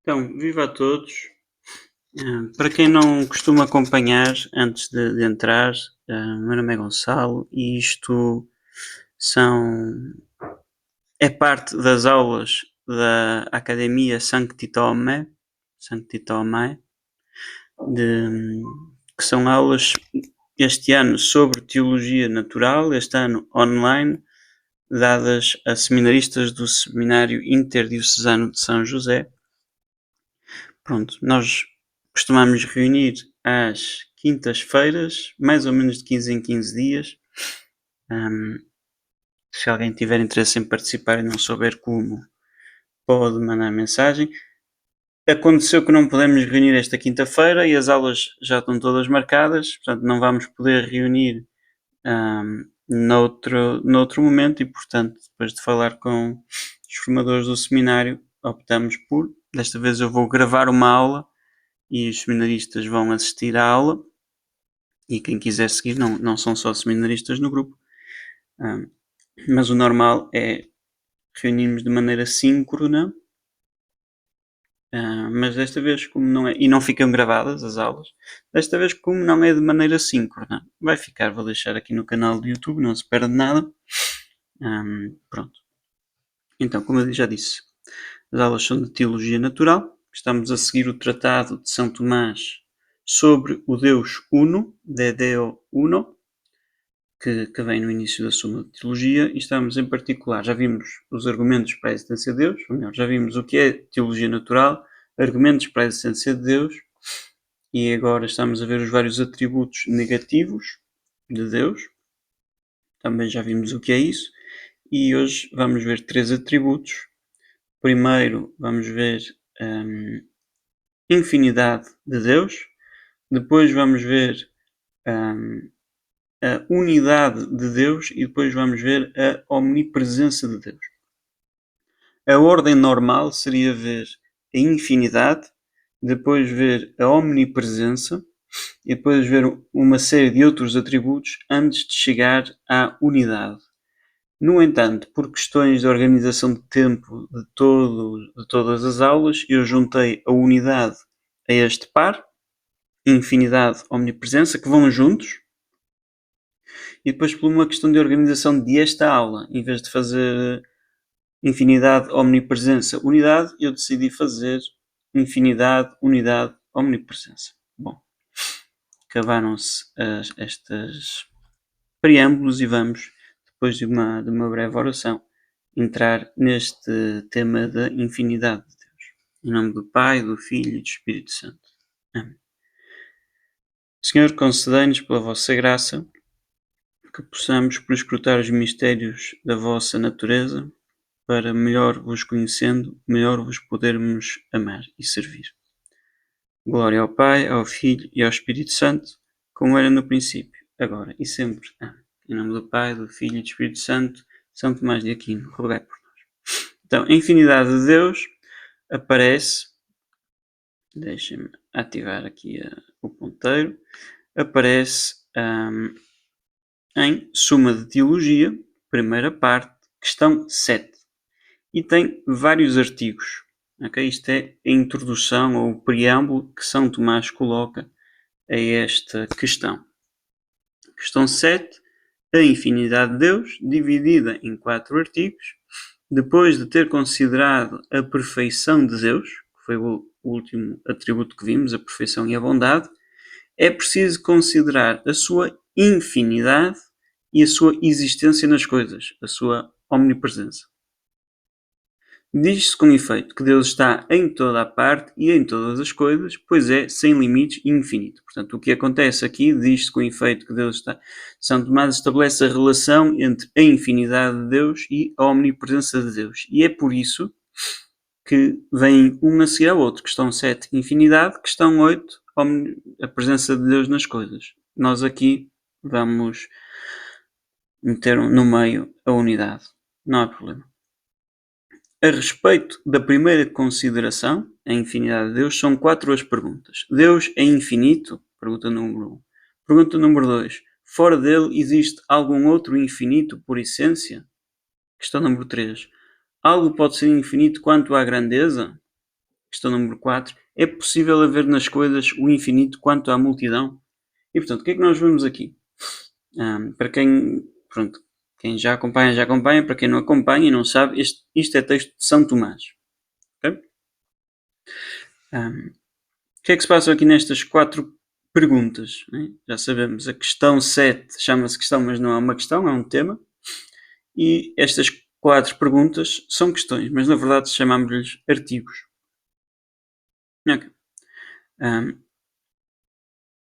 Então, viva a todos. Para quem não costuma acompanhar, antes de entrar, meu nome é Gonçalo e isto são, é parte das aulas da Academia Sancti Tome, de, que são aulas este ano sobre Teologia Natural, este ano online, dadas a seminaristas do Seminário Interdiocesano de São José. Pronto, nós costumamos reunir às quintas-feiras, mais ou menos de 15 em 15 dias. Se alguém tiver interesse em participar e não souber como, pode mandar mensagem. Aconteceu que não podemos reunir esta quinta-feira e as aulas já estão todas marcadas, portanto não vamos poder reunir noutro momento e, portanto, depois de falar com os formadores do seminário, optamos por, desta vez eu vou gravar uma aula e os seminaristas vão assistir à aula e quem quiser seguir, não são só seminaristas no grupo, mas o normal é reunirmos de maneira síncrona, mas desta vez como não é, e não ficam gravadas as aulas, desta vez como não é de maneira síncrona, vai ficar, vou deixar aqui no canal do YouTube, não se perde nada. Pronto. Então, como eu já disse, as aulas são de Teologia Natural, estamos a seguir o Tratado de São Tomás sobre o Deus Uno, de Deo Uno, que vem no início da Suma de Teologia, e estamos em particular, já vimos os argumentos para a existência de Deus, ou melhor, já vimos o que é Teologia Natural, argumentos para a existência de Deus, e agora estamos a ver os vários atributos negativos de Deus, também já vimos o que é isso, e hoje vamos ver 3 atributos. Primeiro vamos ver infinidade de Deus, depois vamos ver a unidade de Deus e depois vamos ver a omnipresença de Deus. A ordem normal seria ver a infinidade, depois ver a omnipresença e depois ver uma série de outros atributos antes de chegar à unidade. No entanto, por questões de organização de tempo de todas as aulas, eu juntei a unidade a este par, infinidade, omnipresença, que vão juntos, e depois por uma questão de organização desta aula, em vez de fazer infinidade, omnipresença, unidade, eu decidi fazer infinidade, unidade, omnipresença. Bom, acabaram-se estas preâmbulos e vamos, depois de uma breve oração, entrar neste tema da infinidade de Deus. Em nome do Pai, do Filho e do Espírito Santo. Amém. Senhor, concedei-nos pela vossa graça que possamos prescrutar os mistérios da vossa natureza para, melhor vos conhecendo, melhor vos podermos amar e servir. Glória ao Pai, ao Filho e ao Espírito Santo, como era no princípio, agora e sempre. Amém. Em nome do Pai, do Filho e do Espírito Santo, São Tomás de Aquino, rogai por nós. Então, a infinidade de Deus aparece, deixem-me ativar aqui o ponteiro, aparece em Suma de Teologia, primeira parte, questão 7, e tem vários artigos. Okay? Isto é a introdução ou o preâmbulo que São Tomás coloca a esta questão. Questão 7, a infinidade de Deus, dividida em 4 artigos, depois de ter considerado a perfeição de Deus, que foi o último atributo que vimos, a perfeição e a bondade, é preciso considerar a sua infinidade e a sua existência nas coisas, a sua omnipresença. Diz-se com efeito que Deus está em toda a parte e em todas as coisas, pois é sem limites e infinito. Portanto, o que acontece aqui diz-se com efeito que Deus está. São Tomás estabelece a relação entre a infinidade de Deus e a omnipresença de Deus. E é por isso que vem um a seguir ao outro. Questão 7, infinidade. Questão 8, a presença de Deus nas coisas. Nós aqui vamos meter no meio a unidade. Não há problema. A respeito da primeira consideração, a infinidade de Deus, são 4 as perguntas. Deus é infinito? Pergunta número 1. Pergunta número 2. Fora dele existe algum outro infinito por essência? Questão número 3. Algo pode ser infinito quanto à grandeza? questão número 4, é possível haver nas coisas o infinito quanto à multidão? E portanto, o que é que nós vemos aqui? Para quem, pronto, quem já acompanha, para quem não acompanha e não sabe, isto é texto de São Tomás. Okay? O que é que se passa aqui nestas 4 perguntas? Né? Já sabemos, a questão 7 chama-se questão, mas não é uma questão, é um tema. E estas 4 perguntas são questões, mas na verdade chamamos-lhes artigos. Okay.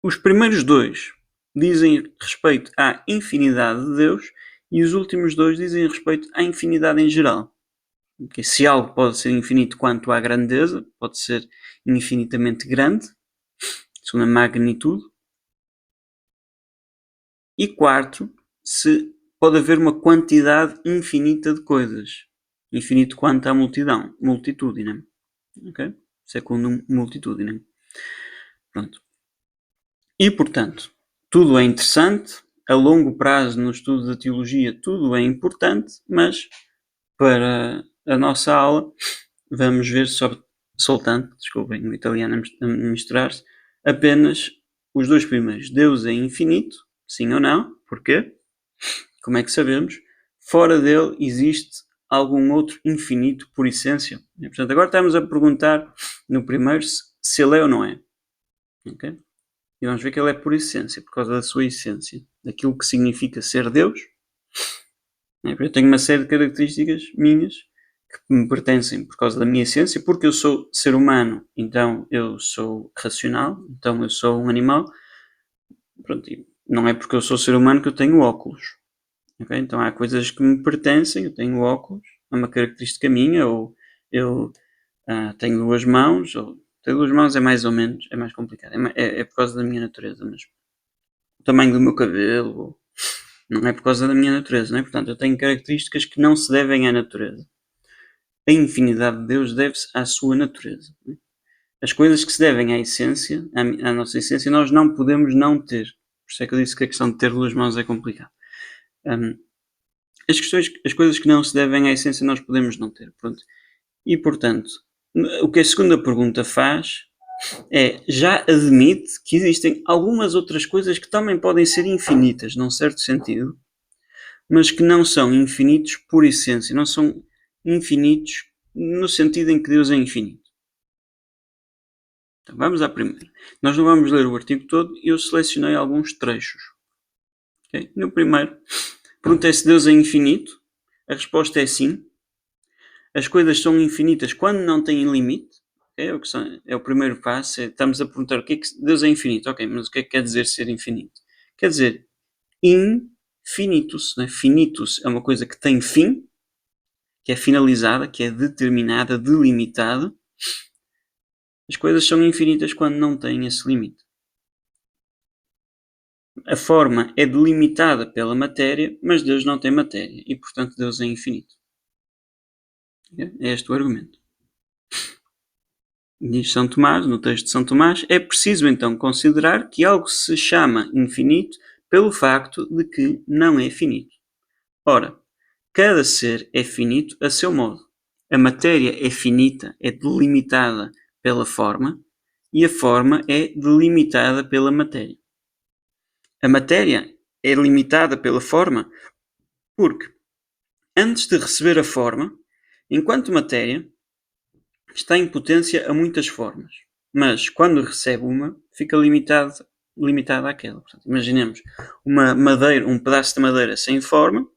Os primeiros 2 dizem respeito à infinidade de Deus e os últimos 2 dizem respeito à infinidade em geral. Okay? Se algo pode ser infinito quanto à grandeza, pode ser infinitamente grande, segundo a magnitude. E quarto, se pode haver uma quantidade infinita de coisas. Infinito quanto à multidão. Multitudinem. Ok? Secundum multitudinem. Pronto. E, portanto, tudo é interessante. A longo prazo, no estudo da teologia, tudo é importante, mas para a nossa aula, vamos ver soltando, desculpem, o italiano a misturar-se, apenas os 2 primeiros. Deus é infinito, sim ou não? Porquê? Como é que sabemos? Fora dele existe algum outro infinito por essência? E, portanto, agora estamos a perguntar no primeiro se ele é ou não é. Okay? E vamos ver que ele é por essência, por causa da sua essência, daquilo que significa ser Deus. Eu tenho uma série de características minhas que me pertencem por causa da minha essência, porque eu sou ser humano, então eu sou racional, então eu sou um animal. Pronto, não é porque eu sou ser humano que eu tenho óculos. Okay? Então há coisas que me pertencem, eu tenho óculos, é uma característica minha, ou eu tenho 2 mãos, ou ter 2 mãos é mais ou menos, é mais complicado, é por causa da minha natureza, mas o tamanho do meu cabelo não é por causa da minha natureza, não é? Portanto, eu tenho características que não se devem à natureza. A infinidade de Deus deve-se à sua natureza. As coisas que se devem à essência, à nossa essência, nós não podemos não ter. Por isso é que eu disse que a questão de ter 2 mãos é complicada. As coisas que não se devem à essência nós podemos não ter. Pronto. E, portanto, o que a segunda pergunta faz é, já admite que existem algumas outras coisas que também podem ser infinitas, num certo sentido, mas que não são infinitos por essência, não são infinitos no sentido em que Deus é infinito. Então, vamos à primeira. Nós não vamos ler o artigo todo, eu selecionei alguns trechos. Okay? No primeiro, pergunta é se Deus é infinito. A resposta é sim. As coisas são infinitas quando não têm limite. É o primeiro passo. Estamos a perguntar o que é que Deus é infinito. Ok, mas o que é que quer dizer ser infinito? Quer dizer infinitus. Né? Finitus é uma coisa que tem fim, que é finalizada, que é determinada, delimitada. As coisas são infinitas quando não têm esse limite. A forma é delimitada pela matéria, mas Deus não tem matéria e, portanto, Deus é infinito. É este o argumento. Diz São Tomás, no texto de São Tomás, é preciso então considerar que algo se chama infinito pelo facto de que não é finito. Ora, cada ser é finito a seu modo. A matéria é finita, é delimitada pela forma, e a forma é delimitada pela matéria. A matéria é limitada pela forma porque, antes de receber a forma, enquanto matéria, está em potência a muitas formas, mas quando recebe uma, fica limitada àquela. Portanto, imaginemos um pedaço de madeira sem forma,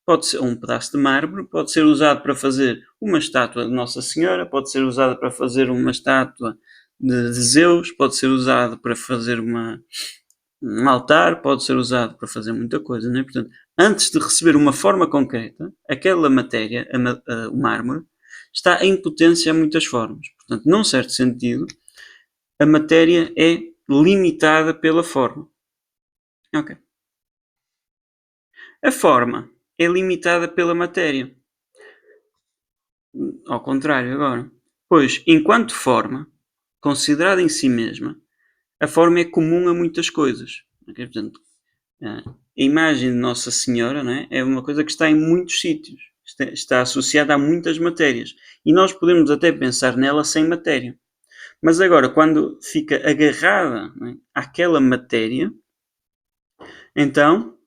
pode ser um pedaço de mármore, pode ser usado para fazer uma estátua de Nossa Senhora, pode ser usado para fazer uma estátua de Zeus, pode ser usado para fazer um altar, pode ser usado para fazer muita coisa, não é? Portanto, antes de receber uma forma concreta, aquela matéria, o mármore, está em potência a muitas formas. Portanto, num certo sentido, a matéria é limitada pela forma. Ok. A forma é limitada pela matéria. Ao contrário agora. Pois, enquanto forma, considerada em si mesma, a forma é comum a muitas coisas. Portanto, a imagem de Nossa Senhora, não é? É uma coisa que está em muitos sítios. está associada a muitas matérias. E nós podemos até pensar nela sem matéria. Mas agora, quando fica agarrada, não é, àquela matéria, então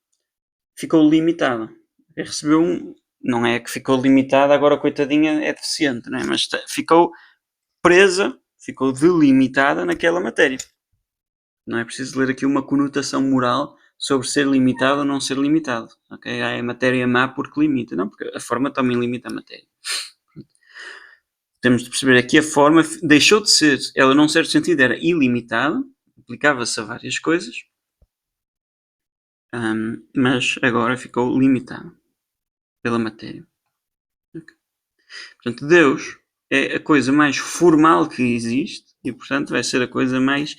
ficou limitada. Recebeu um. Não é que ficou limitada, agora coitadinha é deficiente, não é? Mas ficou presa, ficou delimitada naquela matéria. Não é preciso ler aqui uma conotação moral sobre ser limitado ou não ser limitado. Okay? É matéria má porque limita. Não, porque a forma também limita a matéria. Temos de perceber aqui a forma deixou de ser, ela num certo sentido era ilimitada, aplicava-se a várias coisas, mas agora ficou limitada pela matéria. Okay. Portanto, Deus é a coisa mais formal que existe e, portanto, vai ser a coisa mais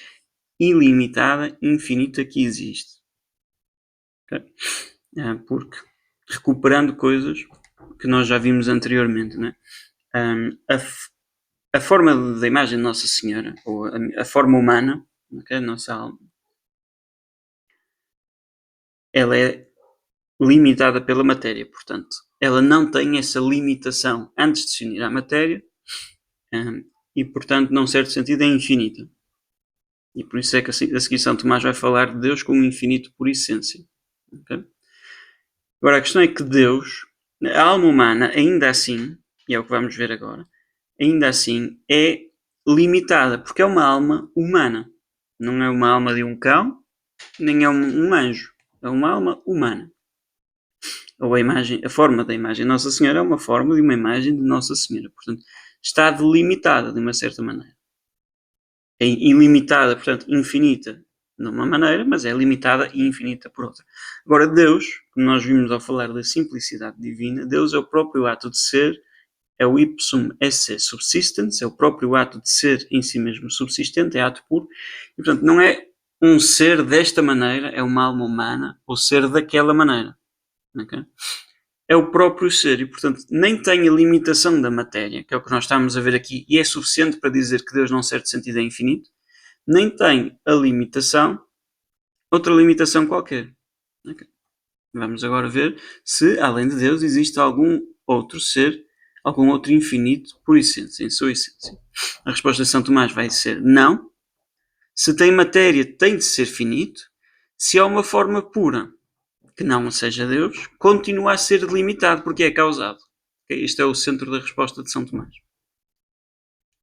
ilimitada, infinita que existe. Okay? Porque recuperando coisas que nós já vimos anteriormente, né? A forma da imagem de Nossa Senhora, ou a forma humana, okay? A nossa alma, ela é limitada pela matéria, portanto, ela não tem essa limitação antes de se unir à matéria e, portanto, num certo sentido, é infinita. E por isso é que a seguir São Tomás vai falar de Deus como infinito por essência. Okay? Agora, a questão é que Deus, a alma humana, ainda assim, e é o que vamos ver agora, ainda assim é limitada, porque é uma alma humana. Não é uma alma de um cão, nem é um anjo. É uma alma humana. Ou a forma da imagem de Nossa Senhora é uma forma de uma imagem de Nossa Senhora. Portanto, está delimitada de uma certa maneira. É ilimitada, portanto, infinita de uma maneira, mas é limitada e infinita por outra. Agora, Deus, como nós vimos ao falar da simplicidade divina, Deus é o próprio ato de ser, é o ipsum esse subsistens, é o próprio ato de ser em si mesmo subsistente, é ato puro, e portanto não é um ser desta maneira, é uma alma humana, ou ser daquela maneira. Okay? É o próprio ser e, portanto, nem tem a limitação da matéria, que é o que nós estamos a ver aqui, e é suficiente para dizer que Deus, num certo sentido, é infinito, nem tem a limitação, outra limitação qualquer. Okay? Vamos agora ver se, além de Deus, existe algum outro ser, algum outro infinito por essência, em sua essência. A resposta de São Tomás vai ser não. Se tem matéria, tem de ser finito. Se há uma forma pura, que não seja Deus, continua a ser delimitado, porque é causado. Okay? Este é o centro da resposta de São Tomás.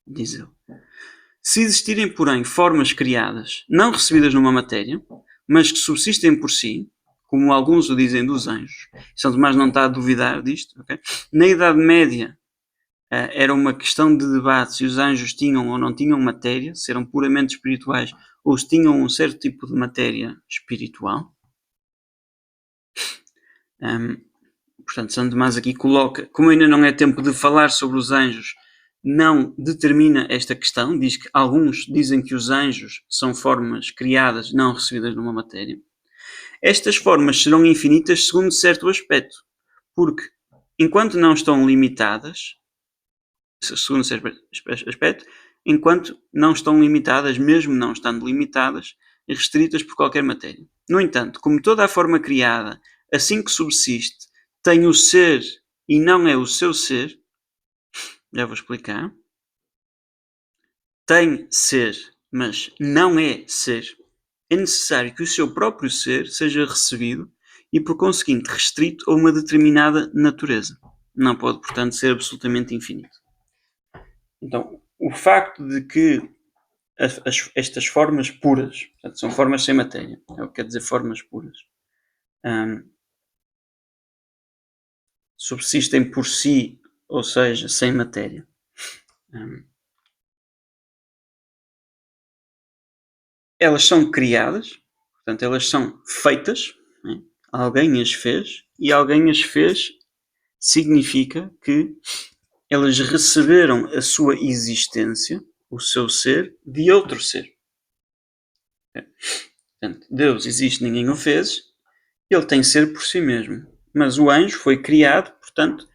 Diz ele. Se existirem, porém, formas criadas, não recebidas numa matéria, mas que subsistem por si, como alguns o dizem dos anjos, São Tomás não está a duvidar disto, okay? Na Idade Média era uma questão de debate se os anjos tinham ou não tinham matéria, se eram puramente espirituais ou se tinham um certo tipo de matéria espiritual. Portanto, São Tomás aqui coloca, como ainda não é tempo de falar sobre os anjos, não determina esta questão, diz que alguns dizem que os anjos são formas criadas, não recebidas numa matéria. Estas formas serão infinitas segundo certo aspecto, porque enquanto não estão limitadas, segundo certo aspecto, enquanto não estão limitadas, mesmo não estando limitadas, restritas por qualquer matéria. No entanto, como toda a forma criada, assim que subsiste, tem o ser e não é o seu ser, já vou explicar. Tem ser, mas não é ser. É necessário que o seu próprio ser seja recebido e, por conseguinte, restrito a uma determinada natureza. Não pode, portanto, ser absolutamente infinito. Então, o facto de que estas formas puras, portanto, são formas sem matéria, é o que quer dizer formas puras, subsistem por si, ou seja, sem matéria. Elas são criadas, portanto, elas são feitas, né? Alguém as fez, e alguém as fez significa que elas receberam a sua existência, o seu ser, de outro ser. Portanto, Deus existe, ninguém o fez, ele tem ser por si mesmo. Mas o anjo foi criado, portanto,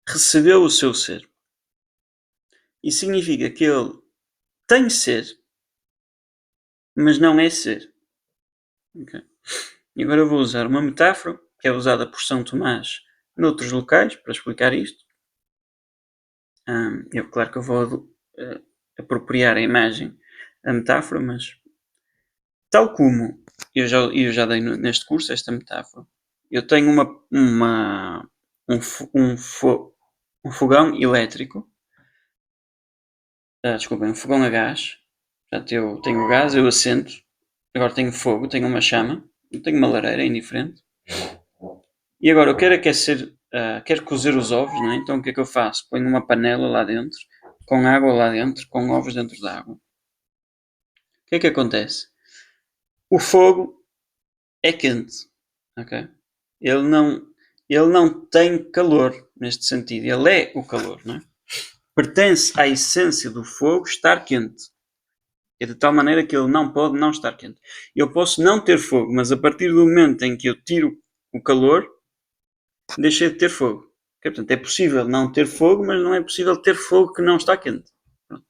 recebeu o seu ser. E significa que ele tem ser, mas não é ser. Okay? E agora eu vou usar uma metáfora que é usada por São Tomás noutros locais para explicar isto. Claro que eu vou apropriar a imagem, a metáfora, mas tal como eu já dei neste curso esta metáfora, eu tenho um fogão elétrico, desculpem, um fogão a gás. Portanto, eu tenho o gás, eu acendo, agora tenho fogo, tenho uma chama, eu tenho uma lareira, é indiferente. E agora eu quero aquecer, quero cozer os ovos, não é? Então o que é que eu faço? Ponho uma panela lá dentro, com água lá dentro, com ovos dentro da água. O que é que acontece? O fogo é quente, ok? Ele não tem calor neste sentido, ele é o calor, não é? Pertence à essência do fogo estar quente. É de tal maneira que ele não pode não estar quente. Eu posso não ter fogo, mas a partir do momento em que eu tiro o calor, deixei de ter fogo. Okay? Portanto, é possível não ter fogo, mas não é possível ter fogo que não está quente. Pronto.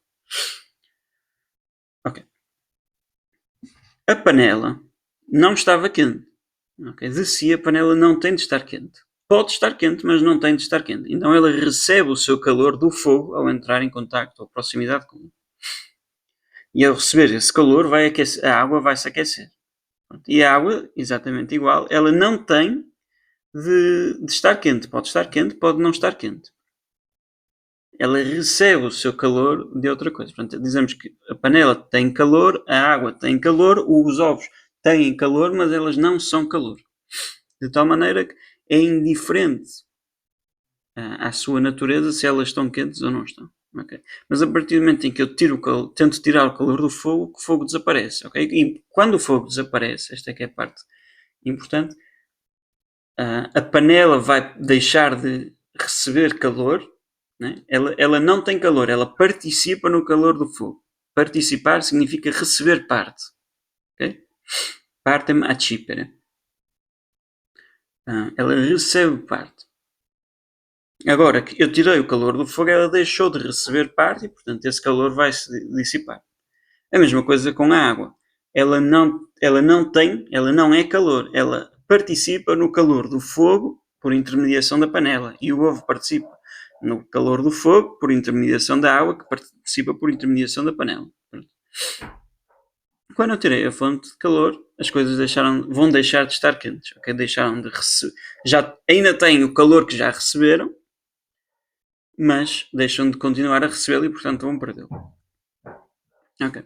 Ok. A panela não estava quente. Okay? De si, a panela não tem de estar quente. Pode estar quente, mas não tem de estar quente. Então ela recebe o seu calor do fogo ao entrar em contacto ou proximidade com ele. E ao receber esse calor, a água vai se aquecer. E a água, exatamente igual, ela não tem de estar quente. Pode estar quente, pode não estar quente. Ela recebe o seu calor de outra coisa. Portanto, dizemos que a panela tem calor, a água tem calor, os ovos têm calor, mas elas não são calor. De tal maneira que é indiferente à sua natureza se elas estão quentes ou não estão. Okay? Mas a partir do momento em que eu tento tirar o calor do fogo, o fogo desaparece. Okay? E quando o fogo desaparece, esta é que é a parte importante, a panela vai deixar de receber calor, né? Ela não tem calor, ela participa no calor do fogo. Participar significa receber parte. Okay? Partem accipere. Ela recebe parte. Agora que eu tirei o calor do fogo, ela deixou de receber parte e, portanto, esse calor vai se dissipar. A mesma coisa com a água. Ela não é calor, ela participa no calor do fogo por intermediação da panela e o ovo participa no calor do fogo por intermediação da água que participa por intermediação da panela. Quando eu tirei a fonte de calor, as coisas vão deixar de estar quentes, ok? Deixaram de receber, ainda têm o calor que já receberam, mas deixam de continuar a recebê-lo e, portanto, vão perdê-lo. Ok.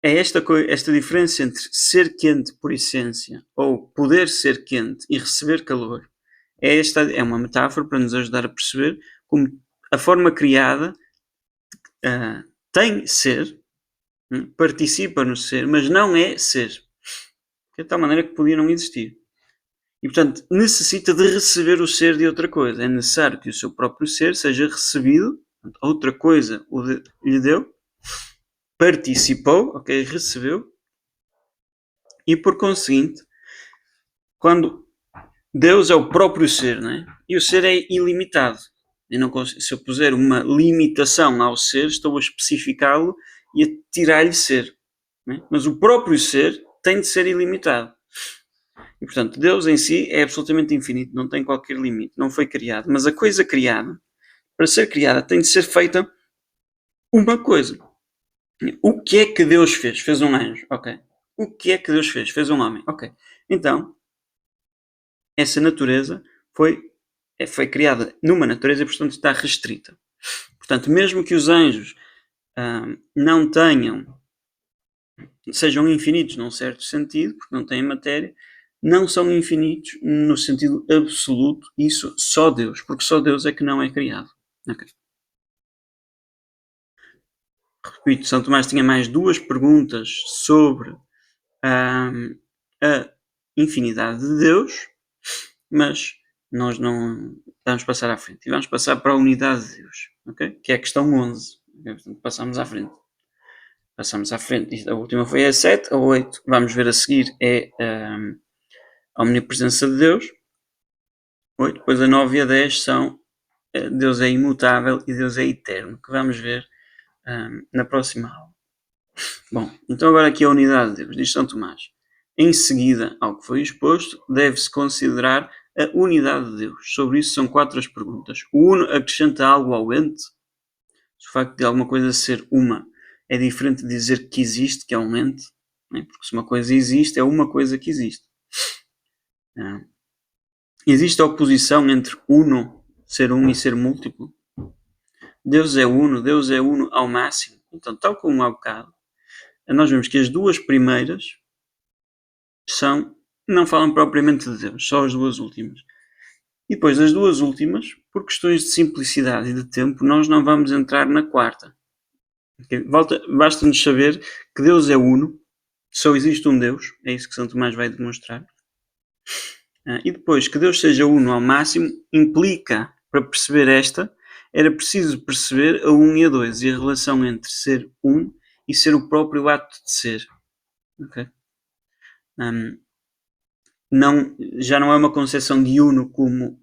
É esta diferença entre ser quente por essência ou poder ser quente e receber calor. É uma metáfora para nos ajudar a perceber como a forma criada tem ser, participa no ser, mas não é ser. De tal maneira que podia não existir. E, portanto, necessita de receber o ser de outra coisa. É necessário que o seu próprio ser seja recebido, outra coisa lhe deu, participou, ok, recebeu, e por conseguinte, quando Deus é o próprio ser, não é? E o ser é ilimitado. Se eu puser uma limitação ao ser, estou a especificá-lo e a tirar-lhe ser. É? Mas o próprio ser tem de ser ilimitado. E, portanto, Deus em si é absolutamente infinito, não tem qualquer limite, não foi criado. Mas a coisa criada, para ser criada, tem de ser feita uma coisa. O que é que Deus fez? Fez um anjo, ok. O que é que Deus fez? Fez um homem, ok. Então, essa natureza foi criada numa natureza e, portanto, está restrita. Portanto, mesmo que os anjos não sejam infinitos num certo sentido, porque não têm matéria, não são infinitos no sentido absoluto, isso só Deus, porque só Deus é que não é criado. Okay. Repito, São Tomás tinha mais duas perguntas sobre a infinidade de Deus, mas nós não vamos passar à frente e vamos passar para a unidade de Deus, okay? Que é a questão 11. Portanto, passamos à frente. A última foi a 7, a 8 vamos ver a seguir é a omnipresença de Deus. 8, depois a 9 e a 10 são Deus é imutável e Deus é eterno, que vamos ver na próxima aula. Bom, então agora aqui a unidade de Deus, diz São Tomás. Em seguida ao que foi exposto, deve-se considerar a unidade de Deus. Sobre isso são 4 as perguntas. O uno acrescenta algo ao ente? O facto de alguma coisa ser uma é diferente de dizer que existe, que é um ente, né? Porque se uma coisa existe, é uma coisa que existe. Existe oposição entre uno, ser um, e ser múltiplo? Deus é uno ao máximo. Então, tal como há bocado, nós vemos que as duas primeiras não falam propriamente de Deus, só as duas últimas. E depois das duas últimas, por questões de simplicidade e de tempo, nós não vamos entrar na quarta. Okay? Basta-nos saber que Deus é uno, só existe um Deus, é isso que São Tomás vai demonstrar. E depois, que Deus seja uno ao máximo, implica, para perceber era preciso perceber a 1 e a 2 e a relação entre ser um e ser o próprio ato de ser. Okay? Já não é uma concepção de uno como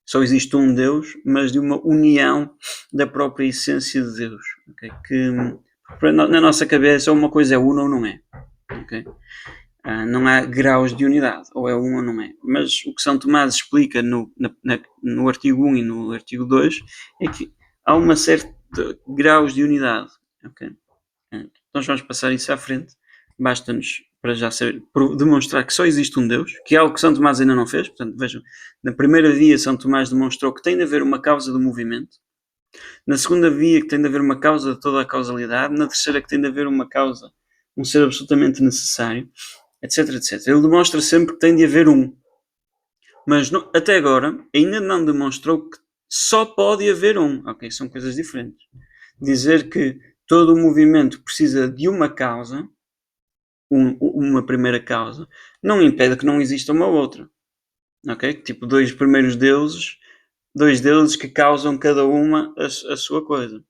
só existe um Deus, mas de uma união da própria essência de Deus. Okay? Que na nossa cabeça uma coisa é uno ou não é. Okay? Não há graus de unidade, ou é um ou não é. Mas o que São Tomás explica no artigo 1 e no artigo 2 é que há uma certa graus de unidade. Okay? Nós vamos passar isso à frente. Basta-nos, para já saber, demonstrar que só existe um Deus, que é algo que São Tomás ainda não fez. Portanto, vejam, na primeira via São Tomás demonstrou que tem de haver uma causa do movimento. Na segunda via que tem de haver uma causa de toda a causalidade. Na terceira que tem de haver uma causa, um ser absolutamente necessário, etc, etc. Ele demonstra sempre que tem de haver um. Mas até agora ainda não demonstrou que só pode haver um. Ok, são coisas diferentes. Dizer que todo o movimento precisa de uma causa, uma primeira causa, não impede que não exista uma outra. Ok? Tipo, dois deuses que causam cada uma a sua coisa.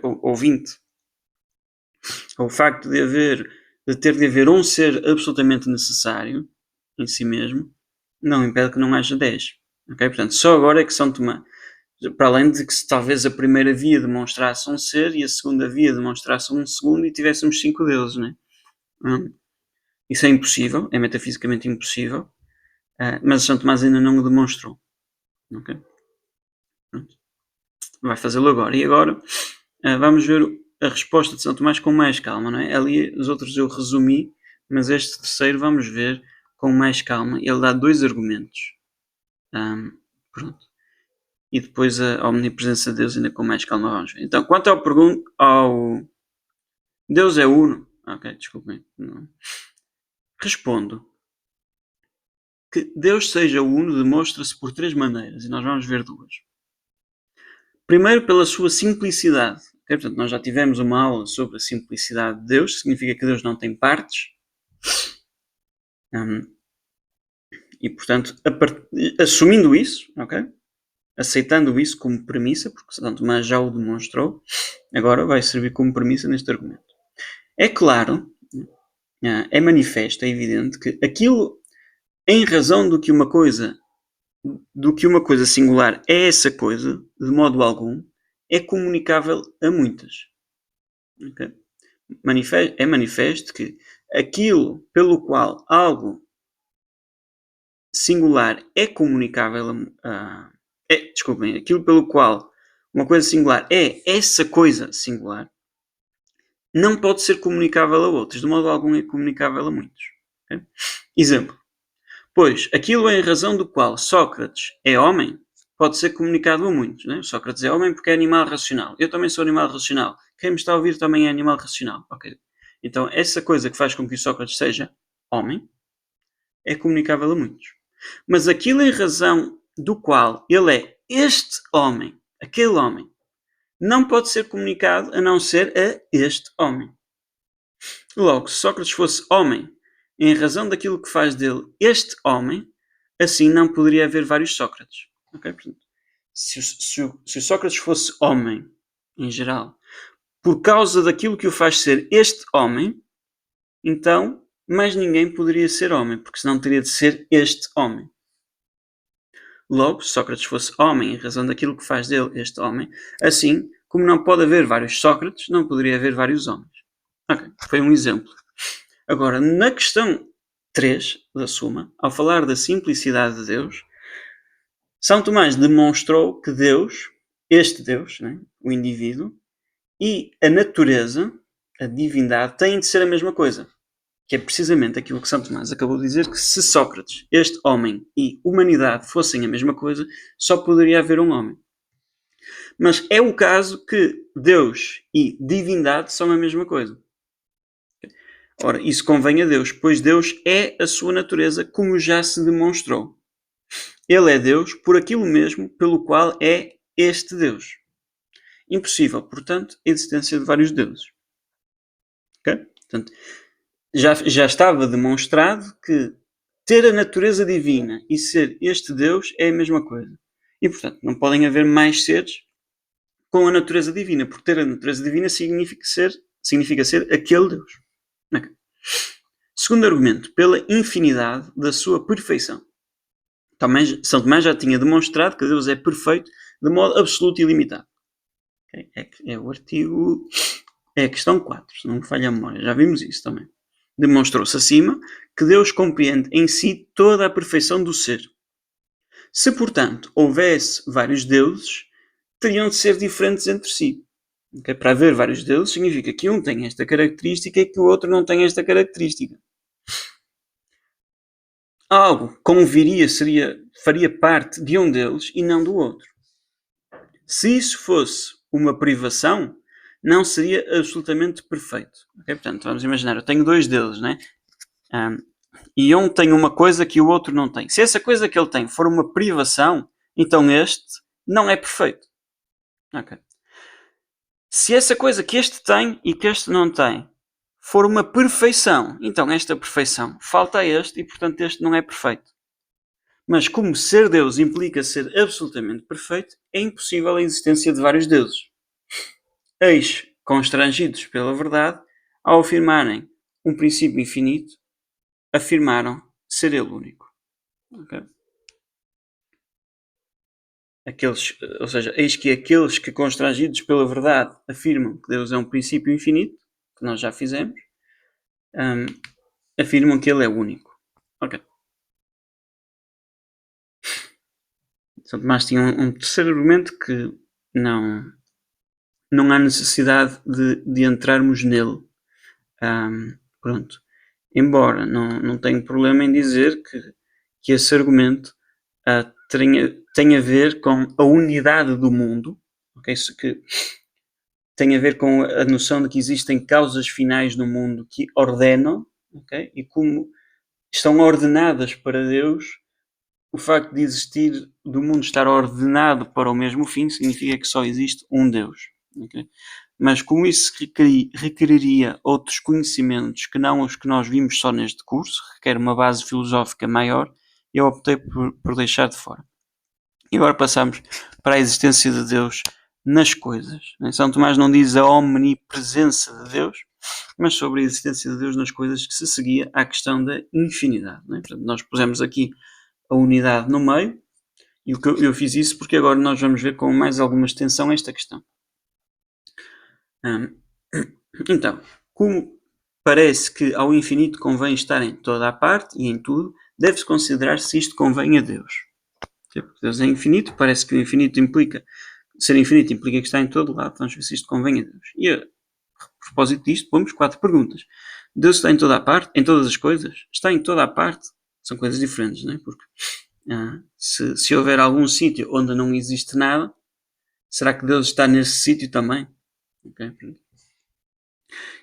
Ou 20. O facto de ter de haver um ser absolutamente necessário em si mesmo, não impede que não haja 10. Ok? Portanto, só agora é que São Tomás, para além de que talvez a primeira via demonstrasse um ser e a segunda via demonstrasse um segundo e tivéssemos 5 deuses, né? Isso é impossível, é metafisicamente impossível, mas São Tomás ainda não o demonstrou. Okay? Vai fazê-lo agora. E agora vamos ver a resposta de São Tomás com mais calma, não é? Ali os outros eu resumi, mas este terceiro vamos ver com mais calma. Ele dá 2 argumentos. Pronto. E depois a omnipresença de Deus ainda com mais calma vamos ver. Então, quanto ao Deus é uno. Ok, desculpem. Não. Respondo que Deus seja uno demonstra-se por 3 maneiras, e nós vamos ver 2. Primeiro, pela sua simplicidade. Okay? Portanto, nós já tivemos uma aula sobre a simplicidade de Deus, que significa que Deus não tem partes. E, portanto, assumindo isso, okay? Aceitando isso como premissa, porque São Tomás já o demonstrou, agora vai servir como premissa neste argumento. É claro, é manifesto, é evidente que aquilo, em razão do que uma coisa singular é essa coisa, de modo algum, é comunicável a muitas. Okay? É manifesto que aquilo pelo qual algo singular é comunicável aquilo pelo qual uma coisa singular é essa coisa singular, não pode ser comunicável a outros, de modo algum é comunicável a muitos. Okay? Exemplo. Pois, aquilo em razão do qual Sócrates é homem, pode ser comunicado a muitos. Né? Sócrates é homem porque é animal racional. Eu também sou animal racional. Quem me está a ouvir também é animal racional. Okay. Então, essa coisa que faz com que Sócrates seja homem é comunicável a muitos. Mas aquilo em razão do qual ele é este homem, aquele homem, não pode ser comunicado a não ser a este homem. Logo, se Sócrates fosse homem, em razão daquilo que faz dele este homem, assim não poderia haver vários Sócrates. Okay? Portanto, se o Sócrates fosse homem, em geral, por causa daquilo que o faz ser este homem, então mais ninguém poderia ser homem, porque senão teria de ser este homem. Logo, se Sócrates fosse homem em razão daquilo que faz dele este homem, assim como não pode haver vários Sócrates, não poderia haver vários homens. Ok, foi um exemplo. Agora, na questão 3 da Suma, ao falar da simplicidade de Deus, São Tomás demonstrou que Deus, este Deus, né, o indivíduo, e a natureza, a divindade, têm de ser a mesma coisa. Que é precisamente aquilo que São Tomás acabou de dizer, que se Sócrates, este homem e humanidade fossem a mesma coisa, só poderia haver um homem. Mas é o caso que Deus e divindade são a mesma coisa. Ora, isso convém a Deus, pois Deus é a sua natureza, como já se demonstrou. Ele é Deus por aquilo mesmo pelo qual é este Deus. Impossível, portanto, a existência de vários deuses. Okay? Portanto, já estava demonstrado que ter a natureza divina e ser este Deus é a mesma coisa. E, portanto, não podem haver mais seres com a natureza divina, porque ter a natureza divina significa ser aquele Deus. Okay. Segundo argumento, pela infinidade da sua perfeição. Também, São Tomás já tinha demonstrado que Deus é perfeito de modo absoluto e ilimitado. Okay? É o artigo... É a questão 4, se não me falha a memória. Já vimos isso também. Demonstrou-se acima que Deus compreende em si toda a perfeição do ser. Se, portanto, houvesse vários deuses, teriam de ser diferentes entre si. Okay? Para haver vários deuses, significa que um tem esta característica e que o outro não tem esta característica. Algo faria parte de um deles e não do outro. Se isso fosse uma privação, não seria absolutamente perfeito. Okay? Portanto, vamos imaginar, eu tenho dois deuses, né? E um tem uma coisa que o outro não tem. Se essa coisa que ele tem for uma privação, então este não é perfeito. Okay. Se essa coisa que este tem e que este não tem for uma perfeição, então esta perfeição falta a este e, portanto, este não é perfeito. Mas como ser Deus implica ser absolutamente perfeito, é impossível a existência de vários deuses. Eis, constrangidos pela verdade, ao afirmarem um princípio infinito, afirmaram ser ele único. Okay? Ou seja, eis que aqueles que, constrangidos pela verdade, afirmam que Deus é um princípio infinito, que nós já fizemos, afirmam que ele é único. Ok. São Tomás tinha um terceiro argumento que não há necessidade de entrarmos nele. Pronto. Embora não tenho problema em dizer que esse argumento tem a ver com a unidade do mundo, okay? Isso que tem a ver com a noção de que existem causas finais no mundo que ordenam, okay? E como estão ordenadas para Deus, o facto de existir, do mundo estar ordenado para o mesmo fim, significa que só existe um Deus. Okay? Mas como isso requeriria outros conhecimentos que não os que nós vimos só neste curso, requer uma base filosófica maior, eu optei por deixar de fora. E agora passamos para a existência de Deus nas coisas. São Tomás não diz a omnipresença de Deus, mas sobre a existência de Deus nas coisas, que se seguia à questão da infinidade. Portanto, nós pusemos aqui a unidade no meio, e eu fiz isso porque agora nós vamos ver com mais alguma extensão esta questão. Então, como parece que ao infinito convém estar em toda a parte e em tudo, deve-se considerar se isto convém a Deus. Deus é infinito, parece que o infinito implica... Ser infinito implica que está em todo lado, vamos ver se isto convém a Deus. E a propósito disto, pomos 4 perguntas. Deus está em toda a parte, em todas as coisas? Está em toda a parte? São coisas diferentes, não é? Porque se houver algum sítio onde não existe nada, será que Deus está nesse sítio também? Okay?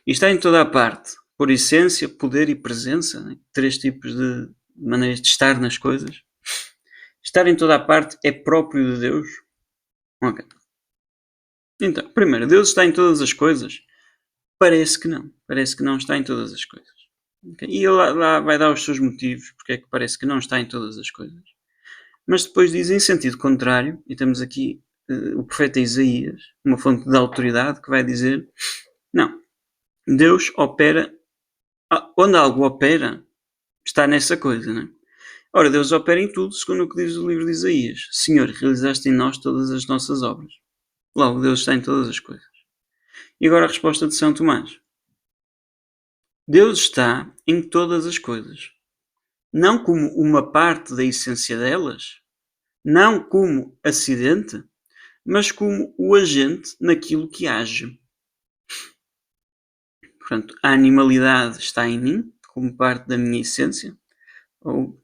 E está em toda a parte, por essência, poder e presença, né? 3 tipos de maneiras de estar nas coisas. Estar em toda a parte é próprio de Deus? Ok. Então, primeiro, Deus está em todas as coisas? Parece que não. Parece que não está em todas as coisas. Okay? E ele lá vai dar os seus motivos porque é que parece que não está em todas as coisas. Mas depois diz em sentido contrário, e temos aqui o profeta Isaías, uma fonte de autoridade, que vai dizer: não, Deus opera, onde algo opera, está nessa coisa, não é? Ora, Deus opera em tudo, segundo o que diz o livro de Isaías: Senhor, realizaste em nós todas as nossas obras. Logo, Deus está em todas as coisas. E agora a resposta de São Tomás: Deus está em todas as coisas, não como uma parte da essência delas, não como acidente, mas como o agente naquilo que age. Portanto, a animalidade está em mim, como parte da minha essência, ou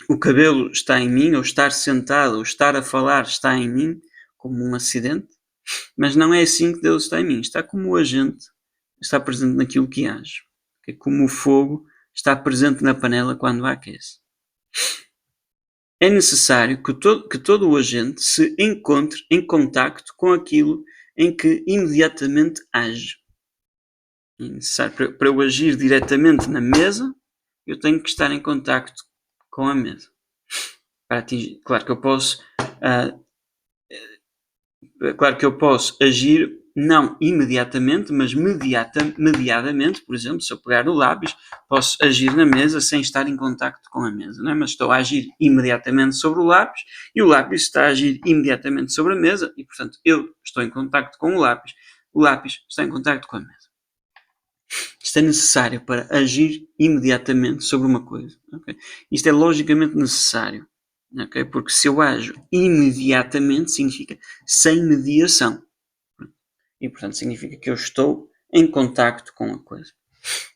o cabelo está em mim, ou estar sentado, ou estar a falar está em mim, como um acidente, mas não é assim que Deus está em mim. Está como o agente, está presente naquilo que age. É como o fogo está presente na panela quando a aquece. É necessário que todo o agente se encontre em contacto com aquilo em que imediatamente age. É necessário para eu agir diretamente na mesa, eu tenho que estar em contacto com a mesa. Para atingir, claro que eu posso agir não imediatamente, mas mediadamente. Por exemplo, se eu pegar o lápis, posso agir na mesa sem estar em contacto com a mesa, não é? Mas estou a agir imediatamente sobre o lápis e o lápis está a agir imediatamente sobre a mesa e, portanto, eu estou em contacto com o lápis está em contacto com a mesa. Isto é necessário para agir imediatamente sobre uma coisa. Okay? Isto é logicamente necessário. Okay? Porque se eu ajo imediatamente, significa sem mediação. E, portanto, significa que eu estou em contacto com a coisa.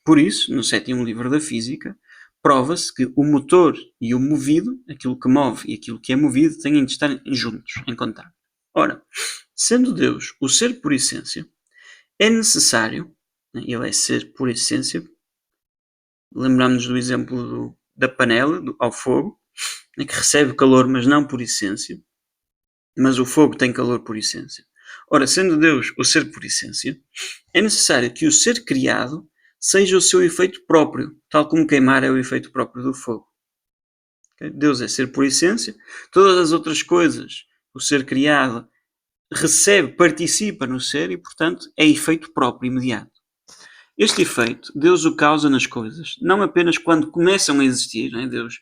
Por isso, no 7º livro da Física, prova-se que o motor e o movido, aquilo que move e aquilo que é movido, têm de estar juntos, em contacto. Ora, sendo Deus o ser por essência, é necessário, ele é ser por essência, lembramos do exemplo da panela ao fogo, que recebe calor, mas não por essência, mas o fogo tem calor por essência. Ora, sendo Deus o ser por essência, é necessário que o ser criado seja o seu efeito próprio, tal como queimar é o efeito próprio do fogo. Okay? Deus é ser por essência, todas as outras coisas, o ser criado recebe, participa no ser e, portanto, é efeito próprio imediato. Este efeito, Deus o causa nas coisas, não apenas quando começam a existir, né? Deus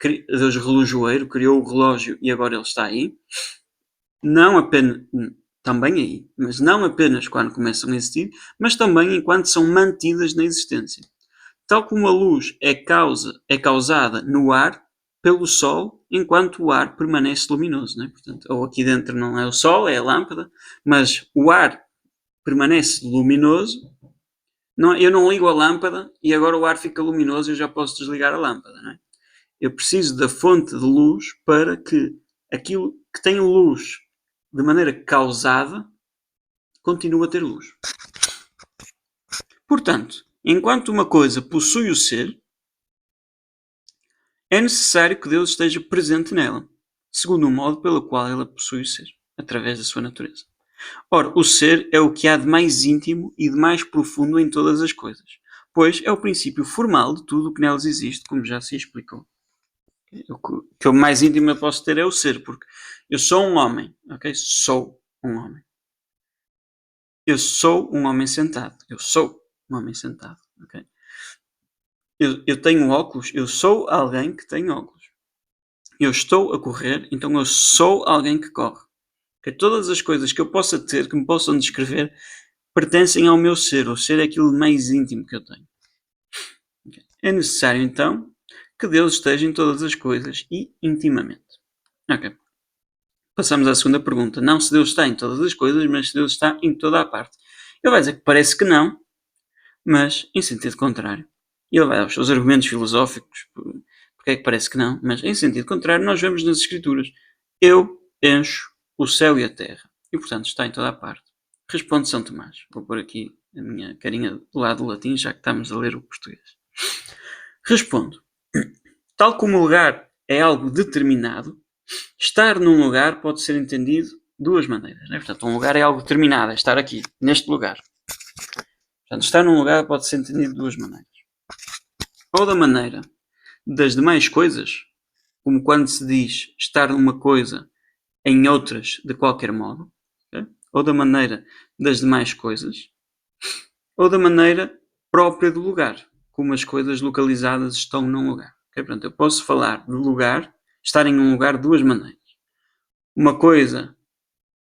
relojoeiro, criou o relógio e agora ele está aí, não apenas, também aí, mas não apenas quando começam a existir, mas também enquanto são mantidas na existência. Tal como a luz é causada no ar pelo Sol, enquanto o ar permanece luminoso. Né? Portanto, ou aqui dentro não é o Sol, é a lâmpada, mas o ar permanece luminoso. Eu não ligo a lâmpada e agora o ar fica luminoso e eu já posso desligar a lâmpada. Não é? Eu preciso da fonte de luz para que aquilo que tem luz de maneira causada continue a ter luz. Portanto, enquanto uma coisa possui o ser, é necessário que Deus esteja presente nela, segundo o modo pelo qual ela possui o ser, através da sua natureza. Ora, o ser é o que há de mais íntimo e de mais profundo em todas as coisas, pois é o princípio formal de tudo o que nelas existe, como já se explicou. O que eu mais íntimo eu posso ter é o ser, porque eu sou um homem, ok? Sou um homem. Eu sou um homem sentado. Eu sou um homem sentado, ok? Eu tenho óculos, eu sou alguém que tem óculos. Eu estou a correr, então eu sou alguém que corre. Okay? Todas as coisas que eu possa ter, que me possam descrever, pertencem ao meu ser. O ser é aquilo mais íntimo que eu tenho. Okay? É necessário, então, que Deus esteja em todas as coisas e intimamente. Ok. Passamos à segunda pergunta. Não se Deus está em todas as coisas, mas se Deus está em toda a parte. Ele vai dizer que parece que não, mas em sentido contrário. E ele vai aos seus argumentos filosóficos, porque é que parece que não, mas em sentido contrário nós vemos nas Escrituras. Eu encho o céu e a terra. E portanto está em toda a parte. Responde São Tomás. Vou pôr aqui a minha carinha do lado do latim, já que estamos a ler o português. Respondo. Tal como o lugar é algo determinado, estar num lugar pode ser entendido de duas maneiras. Né? Portanto, um lugar é algo determinado, é estar aqui, neste lugar. Portanto, estar num lugar pode ser entendido de duas maneiras. Ou da maneira das demais coisas, como quando se diz estar numa coisa em outras de qualquer modo, okay? Ou da maneira das demais coisas, ou da maneira própria do lugar, como as coisas localizadas estão num lugar. Okay? Portanto, eu posso falar de lugar, estar em um lugar de duas maneiras. Uma coisa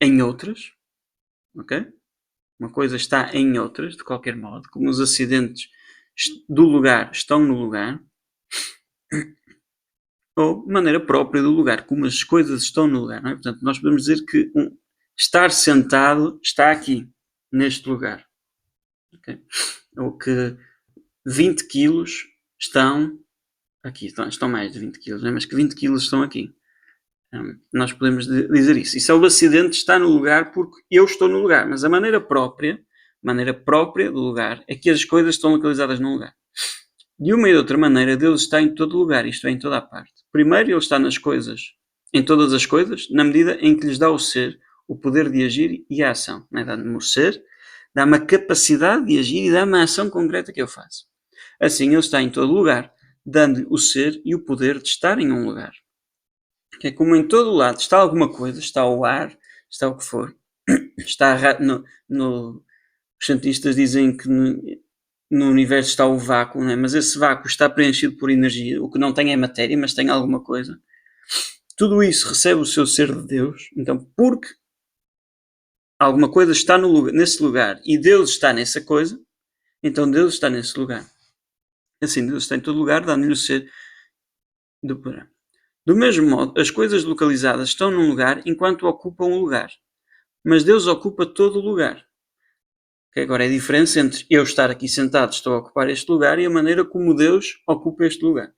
em outras, ok? Uma coisa está em outras, de qualquer modo, como os acidentes do lugar estão no lugar. ou maneira própria do lugar, como as coisas estão no lugar. Não é? Portanto, nós podemos dizer que estar sentado está aqui, neste lugar. Okay? Ou que 20 quilos estão aqui. Estão mais de 20 quilos, não é? Mas que 20 quilos estão aqui. Nós podemos dizer isso. Isso é o acidente está no lugar porque eu estou no lugar. Mas a maneira própria do lugar é que as coisas estão localizadas num lugar. De uma e de outra maneira, Deus está em todo lugar, isto é, em toda a parte. Primeiro, Ele está nas coisas, em todas as coisas, na medida em que lhes dá o ser, o poder de agir e a ação. É? Dá-me o ser, dá-me a capacidade de agir e dá-me a ação concreta que eu faço. Assim, Ele está em todo lugar, dando-lhe o ser e o poder de estar em um lugar. Que é como em todo lado está alguma coisa, está o ar, está o que for, está os cientistas dizem que no universo está o vácuo, não é? Mas esse vácuo está preenchido por energia, o que não tem é matéria, mas tem alguma coisa. Tudo isso recebe o seu ser de Deus, então porque alguma coisa está nesse lugar e Deus está nessa coisa, então Deus está nesse lugar. Assim, Deus está em todo lugar, dando-lhe o ser do poder. Do mesmo modo, as coisas localizadas estão num lugar enquanto ocupam um lugar, mas Deus ocupa todo o lugar. Okay? Agora é a diferença entre eu estar aqui sentado, estou a ocupar este lugar, e a maneira como Deus ocupa este lugar.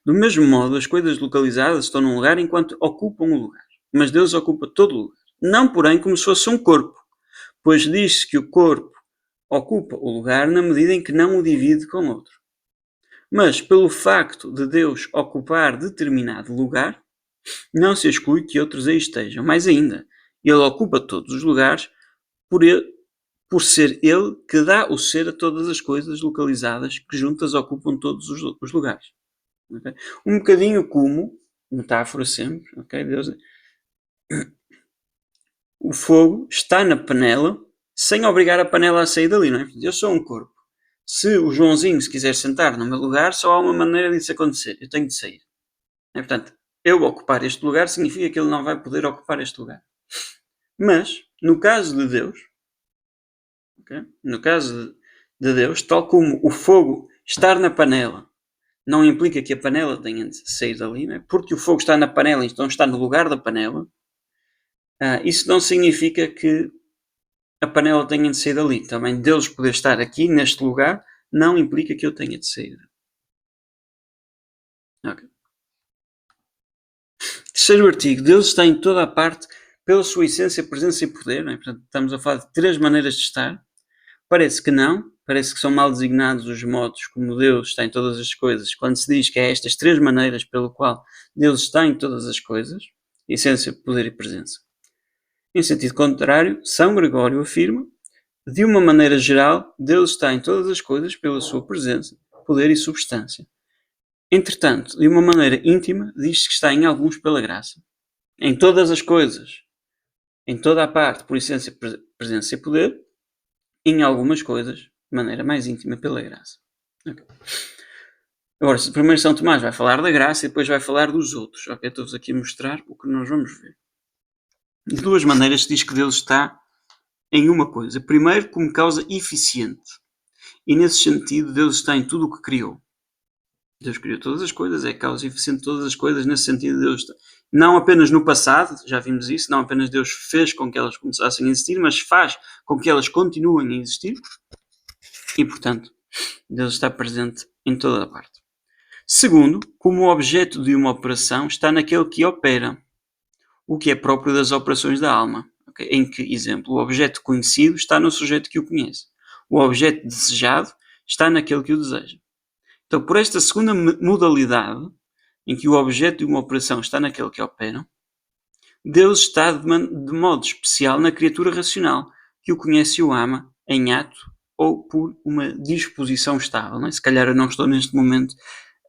Do mesmo modo, as coisas localizadas estão num lugar enquanto ocupam o lugar, mas Deus ocupa todo o lugar. Não, porém, como se fosse um corpo, pois diz-se que o corpo ocupa o lugar na medida em que não o divide com outro. Mas, pelo facto de Deus ocupar determinado lugar, não se exclui que outros aí estejam. Mais ainda, Ele ocupa todos os lugares por ser Ele que dá o ser a todas as coisas localizadas que juntas ocupam todos os lugares. Okay? Um bocadinho como, metáfora sempre, okay? Deus, o fogo está na panela sem obrigar a panela a sair dali, não é? Eu sou um corpo. Se o Joãozinho se quiser sentar no meu lugar, só há uma maneira disso acontecer. Eu tenho de sair. Portanto, eu ocupar este lugar significa que ele não vai poder ocupar este lugar. Mas, no caso de Deus, okay? No caso de Deus, tal como o fogo estar na panela não implica que a panela tenha de sair dali, né? Porque o fogo está na panela, então está no lugar da panela. Isso não significa que a panela tenha de sair dali. Também Deus poder estar aqui, neste lugar, não implica que eu tenha de sair. Okay. Terceiro artigo. Deus está em toda a parte pela sua essência, presença e poder. Né? Portanto, estamos a falar de 3 maneiras de estar. Parece que não. Parece que são mal designados os modos como Deus está em todas as coisas, quando se diz que é estas 3 maneiras pelo qual Deus está em todas as coisas, essência, poder e presença. Em sentido contrário, São Gregório afirma, de uma maneira geral, Deus está em todas as coisas pela sua presença, poder e substância. Entretanto, de uma maneira íntima, diz-se que está em alguns pela graça. Em todas as coisas, em toda a parte, por essência, presença e poder, em algumas coisas, de maneira mais íntima, pela graça. Okay. Agora, primeiro São Tomás vai falar da graça e depois vai falar dos outros. Okay? Estou-vos aqui a mostrar o que nós vamos ver. De 2 maneiras se diz que Deus está em uma coisa. Primeiro, como causa eficiente. E nesse sentido, Deus está em tudo o que criou. Deus criou todas as coisas, é causa eficiente de todas as coisas. Nesse sentido, Deus está. Não apenas no passado, já vimos isso, não apenas Deus fez com que elas começassem a existir, mas faz com que elas continuem a existir. E, portanto, Deus está presente em toda a parte. Segundo, como o objeto de uma operação está naquele que opera, o que é próprio das operações da alma. Okay? Em que, exemplo, o objeto conhecido está no sujeito que o conhece. O objeto desejado está naquele que o deseja. Então, por esta segunda modalidade, em que o objeto de uma operação está naquele que opera, Deus está de modo especial na criatura racional, que o conhece e o ama, em ato ou por uma disposição estável. Não é? Se calhar eu não estou neste momento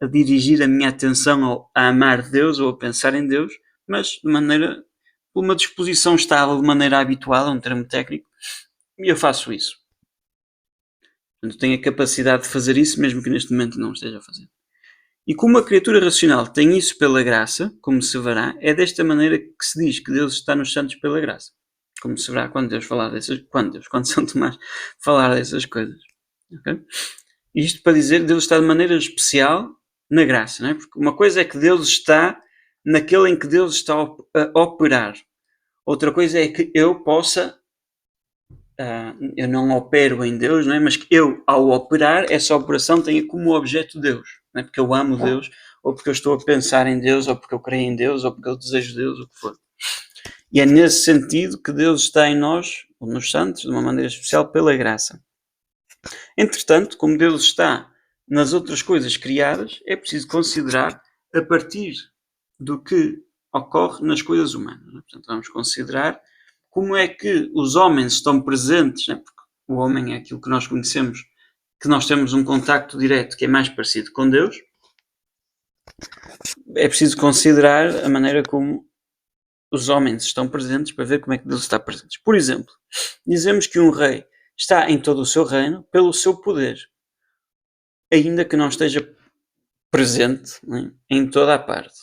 a dirigir a minha atenção a amar Deus ou a pensar em Deus, mas de maneira, por uma disposição estável, de maneira habitual, é um termo técnico, e eu faço isso. Portanto, tenho a capacidade de fazer isso, mesmo que neste momento não esteja a fazer. E como a criatura racional tem isso pela graça, como se verá, é desta maneira que se diz que Deus está nos santos pela graça. Como se verá quando São Tomás falar dessas coisas. Okay? Isto para dizer que Deus está de maneira especial na graça, não é? Porque uma coisa é que Deus está naquele em que Deus está a operar. Outra coisa é que eu possa, eu não opero em Deus, não é? Mas que eu, ao operar, essa operação tenha como objeto Deus. Não é? Porque eu amo Deus, ou porque eu estou a pensar em Deus, ou porque eu creio em Deus, ou porque eu desejo Deus, o que for. E é nesse sentido que Deus está em nós, ou nos santos, de uma maneira especial, pela graça. Entretanto, como Deus está nas outras coisas criadas, é preciso considerar a partir do que ocorre nas coisas humanas. Portanto, vamos considerar como é que os homens estão presentes, né? Porque o homem é aquilo que nós conhecemos, que nós temos um contacto direto que é mais parecido com Deus. É preciso considerar a maneira como os homens estão presentes para ver como é que Deus está presente. Por exemplo, dizemos que um rei está em todo o seu reino pelo seu poder, ainda que não esteja presente, né, em toda a parte.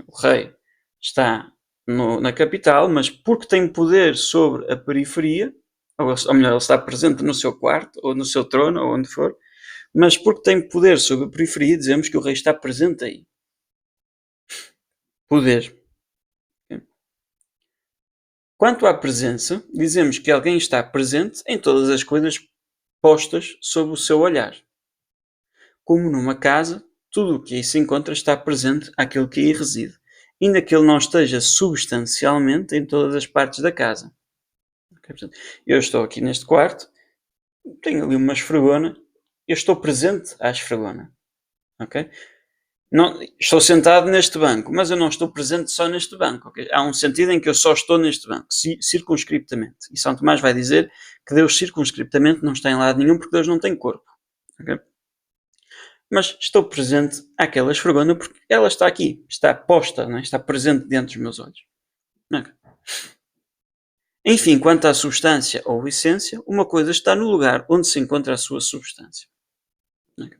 O rei está na capital, mas porque tem poder sobre a periferia, ou melhor, ele está presente no seu quarto, ou no seu trono, ou onde for, mas porque tem poder sobre a periferia, dizemos que o rei está presente aí. Poder. Quanto à presença, dizemos que alguém está presente em todas as coisas postas sob o seu olhar. Como numa casa, tudo o que aí se encontra está presente àquele que aí reside, ainda que ele não esteja substancialmente em todas as partes da casa. Okay? Portanto, eu estou aqui neste quarto, tenho ali uma esfregona, eu estou presente à esfregona. Okay? Não, estou sentado neste banco, mas eu não estou presente só neste banco. Okay? Há um sentido em que eu só estou neste banco, circunscriptamente. E São Tomás vai dizer que Deus circunscriptamente não está em lado nenhum porque Deus não tem corpo. Okay? Mas estou presente àquela esfregona porque ela está aqui, está posta, não é? Está presente diante dos meus olhos. Okay. Enfim, quanto à substância ou essência, uma coisa está no lugar onde se encontra a sua substância. Okay.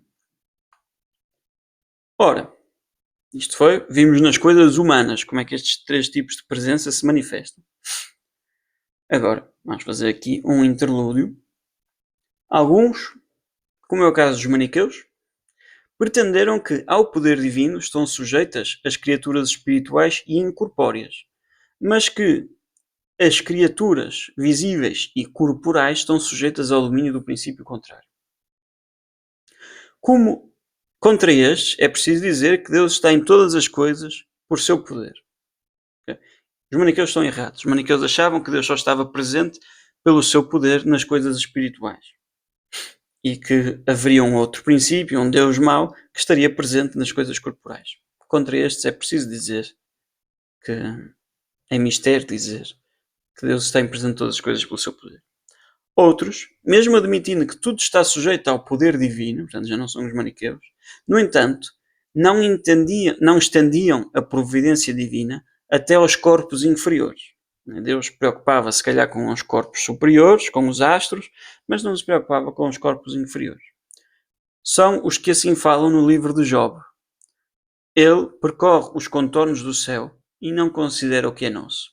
Ora, vimos nas coisas humanas como é que estes três tipos de presença se manifestam. Agora, vamos fazer aqui um interlúdio. Alguns, como é o caso dos maniqueus, pretenderam que ao poder divino estão sujeitas as criaturas espirituais e incorpóreas, mas que as criaturas visíveis e corporais estão sujeitas ao domínio do princípio contrário. Como contra estes, é preciso dizer que Deus está em todas as coisas por seu poder. Os maniqueus estão errados. Os maniqueus achavam que Deus só estava presente pelo seu poder nas coisas espirituais. E que haveria um outro princípio, um Deus mau, que estaria presente nas coisas corporais. Contra estes é preciso dizer que é mistério dizer que Deus está presente em todas as coisas pelo seu poder. Outros, mesmo admitindo que tudo está sujeito ao poder divino, portanto já não são os maniqueus, no entanto, não estendiam a providência divina até aos corpos inferiores. Deus preocupava-se, se calhar, com os corpos superiores, com os astros, mas não se preocupava com os corpos inferiores. São os que assim falam no livro de Job. Ele percorre os contornos do céu e não considera o que é nosso.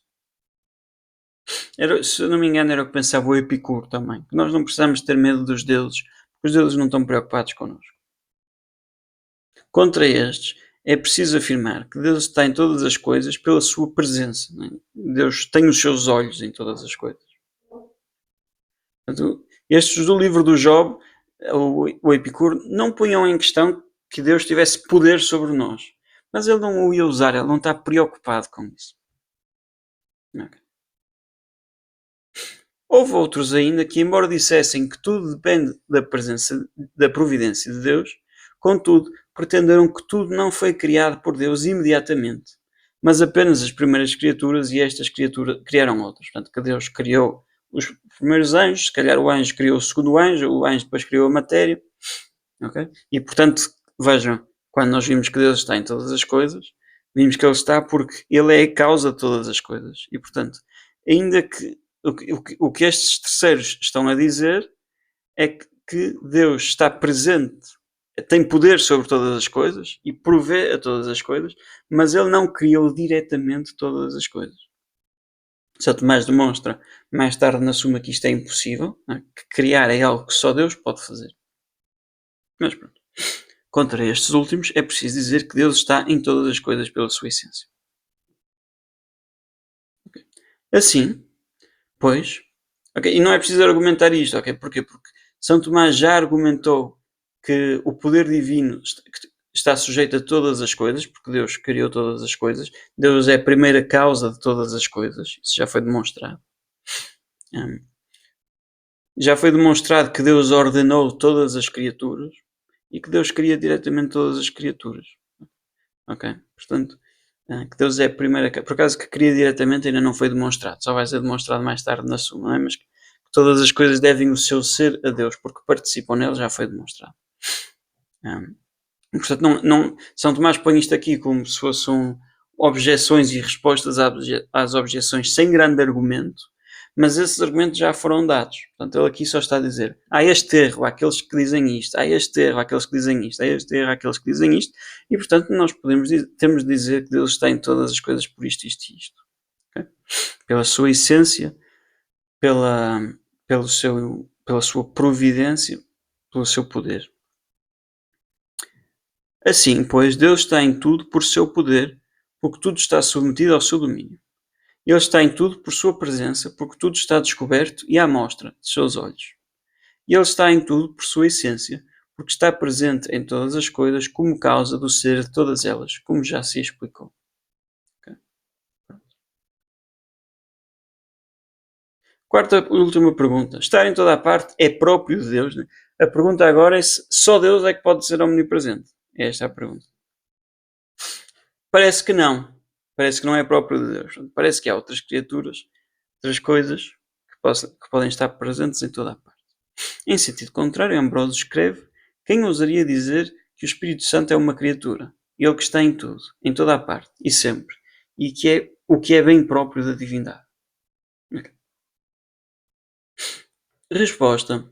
Se eu não me engano, era o que pensava o Epicuro também. Que nós não precisamos ter medo dos deuses, porque os deuses não estão preocupados connosco. Contra estes, é preciso afirmar que Deus está em todas as coisas pela sua presença. Né? Deus tem os seus olhos em todas as coisas. Portanto, estes do livro do Job, o Epicuro, não punham em questão que Deus tivesse poder sobre nós. Mas ele não o ia usar, ele não está preocupado com isso. Okay. Houve outros ainda que, embora dissessem que tudo depende da presença, da providência de Deus, contudo, pretenderam que tudo não foi criado por Deus imediatamente, mas apenas as primeiras criaturas e estas criaturas criaram outras. Portanto, que Deus criou os primeiros anjos, se calhar o anjo criou o segundo anjo, o anjo depois criou a matéria. Okay? E, portanto, vejam, quando nós vimos que Deus está em todas as coisas, vimos que Ele está porque Ele é a causa de todas as coisas. E, portanto, ainda que o que estes terceiros estão a dizer é que Deus está presente, tem poder sobre todas as coisas e provê a todas as coisas, mas Ele não criou diretamente todas as coisas. São Tomás demonstra mais tarde na Suma que isto é impossível, né? Que criar é algo que só Deus pode fazer. Mas pronto. Contra estes últimos, é preciso dizer que Deus está em todas as coisas pela sua essência. Assim, pois, e não é preciso argumentar isto, ok? Porquê? Porque São Tomás já argumentou que o poder divino está sujeito a todas as coisas, porque Deus criou todas as coisas. Deus é a primeira causa de todas as coisas. Isso já foi demonstrado. Já foi demonstrado que Deus ordenou todas as criaturas e que Deus cria diretamente todas as criaturas. Ok? Portanto, que Deus é a primeira. Por acaso que cria diretamente ainda não foi demonstrado, só vai ser demonstrado mais tarde na Suma, não é? Mas que todas as coisas devem o seu ser a Deus, porque participam nele, já foi demonstrado. Portanto, São Tomás põe isto aqui como se fossem objeções e respostas às objeções sem grande argumento, mas esses argumentos já foram dados. Portanto, ele aqui só está a dizer: há este erro àqueles que dizem isto, há este erro àqueles que dizem isto, há este erro àqueles que dizem isto, e portanto nós temos de dizer que Deus está em todas as coisas por isto, isto e isto. Okay? Pela sua essência, pela sua providência, pelo seu poder. Assim, pois, Deus está em tudo por seu poder, porque tudo está submetido ao seu domínio. Ele está em tudo por sua presença, porque tudo está descoberto e à mostra de seus olhos. E Ele está em tudo por sua essência, porque está presente em todas as coisas como causa do ser de todas elas, como já se explicou. Okay? Quarta e última pergunta. Estar em toda a parte é próprio de Deus? Né? A pergunta agora é se só Deus é que pode ser omnipresente. Esta é a pergunta. Parece que não. Parece que não é próprio de Deus. Parece que há outras criaturas, outras coisas que podem estar presentes em toda a parte. Em sentido contrário, Ambrósio escreve: quem ousaria dizer que o Espírito Santo é uma criatura? Ele que está em tudo, em toda a parte e sempre, e que é o que é bem próprio da divindade. Okay. Resposta: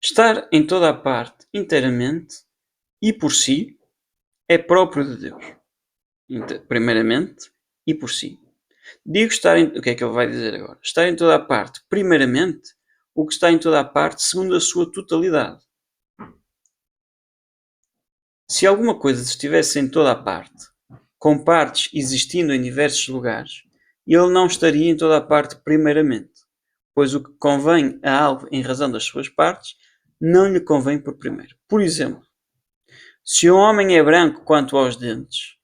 estar em toda a parte inteiramente e por si é próprio de Deus. Primeiramente e por si. Digo estar em. O que é que ele vai dizer agora? Estar em toda a parte, primeiramente, o que está em toda a parte, segundo a sua totalidade. Se alguma coisa estivesse em toda a parte, com partes existindo em diversos lugares, ele não estaria em toda a parte primeiramente, pois o que convém a algo em razão das suas partes, não lhe convém por primeiro. Por exemplo, se um homem é branco quanto aos dentes,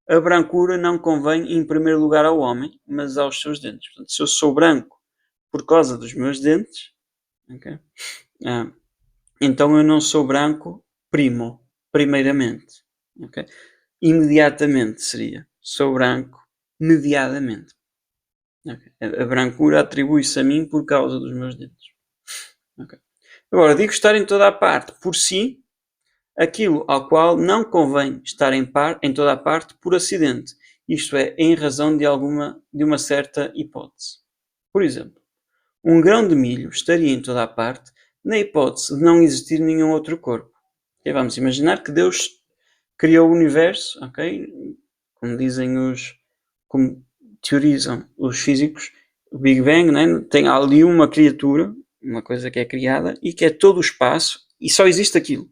a brancura não convém em primeiro lugar ao homem, mas aos seus dentes. Portanto, se eu sou branco por causa dos meus dentes, okay, então eu não sou branco primeiramente. Okay? Imediatamente seria. Sou branco mediadamente. Okay? A brancura atribui-se a mim por causa dos meus dentes. Okay? Agora, digo estar em toda a parte por si, aquilo ao qual não convém estar em toda a parte por acidente, isto é, em razão de uma certa hipótese. Por exemplo, um grão de milho estaria em toda a parte na hipótese de não existir nenhum outro corpo. Okay? Vamos imaginar que Deus criou o universo, ok? Como teorizam os físicos, o Big Bang, né? Tem ali uma criatura, uma coisa que é criada e que é todo o espaço e só existe aquilo.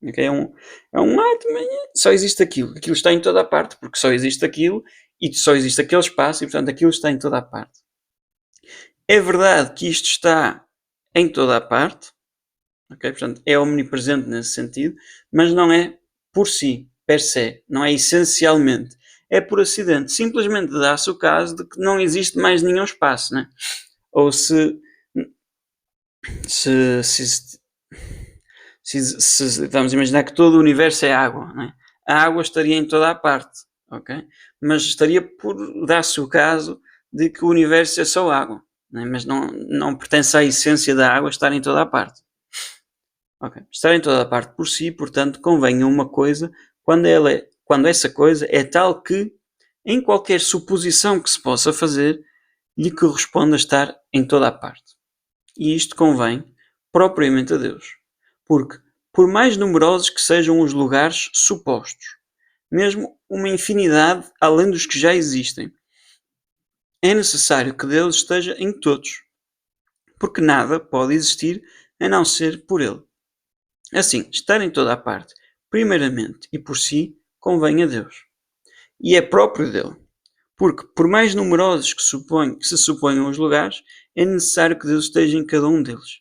Okay? É um átomo, só existe aquilo. Aquilo está em toda a parte, porque só existe aquilo e só existe aquele espaço e, portanto, aquilo está em toda a parte. É verdade que isto está em toda a parte, okay? Portanto, é omnipresente nesse sentido, mas não é por si, per se, não é essencialmente. É por acidente. Simplesmente dá-se o caso de que não existe mais nenhum espaço, né? Ou se vamos imaginar que todo o universo é água, né? A água estaria em toda a parte, ok? Mas estaria por dar-se o caso de que o universo é só água, né? Mas não pertence à essência da água estar em toda a parte. Okay. Estar em toda a parte por si, portanto, convém a uma coisa quando essa coisa é tal que, em qualquer suposição que se possa fazer, lhe corresponde a estar em toda a parte. E isto convém propriamente a Deus. Porque, por mais numerosos que sejam os lugares supostos, mesmo uma infinidade além dos que já existem, é necessário que Deus esteja em todos, porque nada pode existir a não ser por Ele. Assim, estar em toda a parte, primeiramente e por si, convém a Deus. E é próprio dele. Porque, por mais numerosos que se suponham os lugares, é necessário que Deus esteja em cada um deles.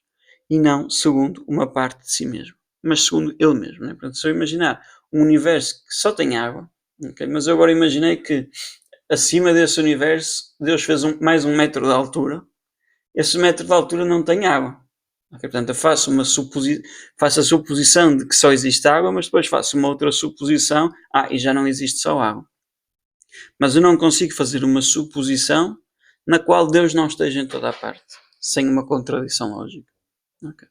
E não segundo uma parte de si mesmo, mas segundo Ele mesmo. Né? Portanto, se eu imaginar um universo que só tem água, okay? Mas eu agora imaginei que acima desse universo Deus fez mais 1 metro de altura. Esse metro de altura não tem água. Okay? Portanto, eu faço a suposição de que só existe água, mas depois faço uma outra suposição, e já não existe só água. Mas eu não consigo fazer uma suposição na qual Deus não esteja em toda a parte, sem uma contradição lógica. Okay.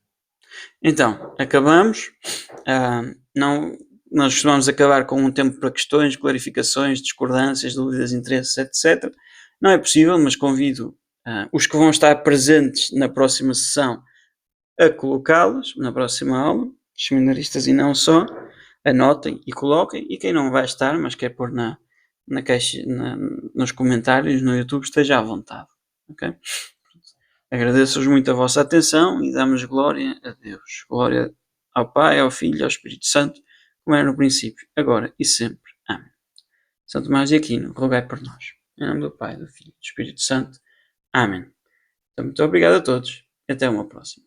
Então, acabamos. Não, nós costumamos acabar com um tempo para questões, clarificações, discordâncias, dúvidas, interesses, etc. Não é possível, mas convido os que vão estar presentes na próxima sessão a colocá-los na próxima aula, os seminaristas e não só, anotem e coloquem, e quem não vai estar, mas quer pôr na caixa, nos comentários no YouTube, esteja à vontade. Okay? Agradeço-vos muito a vossa atenção e damos glória a Deus. Glória ao Pai, ao Filho e ao Espírito Santo, como era no princípio, agora e sempre. Amém. Santo Tomás de Aquino, rogai por nós. Em nome do Pai, do Filho e do Espírito Santo. Amém. Então, muito obrigado a todos e até uma próxima.